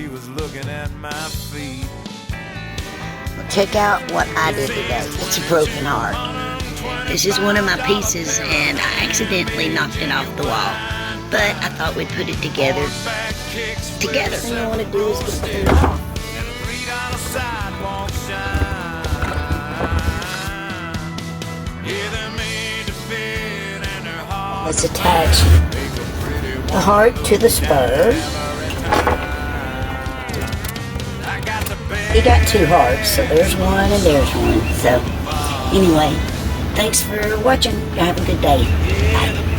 She was looking at my feet. Check out what I did today. It's a broken heart. This is one of my pieces, and I accidentally knocked it off the wall. But I thought we'd put it together. The thing I want to do is get the thing off. Let's attach the heart to the spur. He got two hearts, so there's one and there's one. So, anyway, thanks for watching. Have a good day. Bye.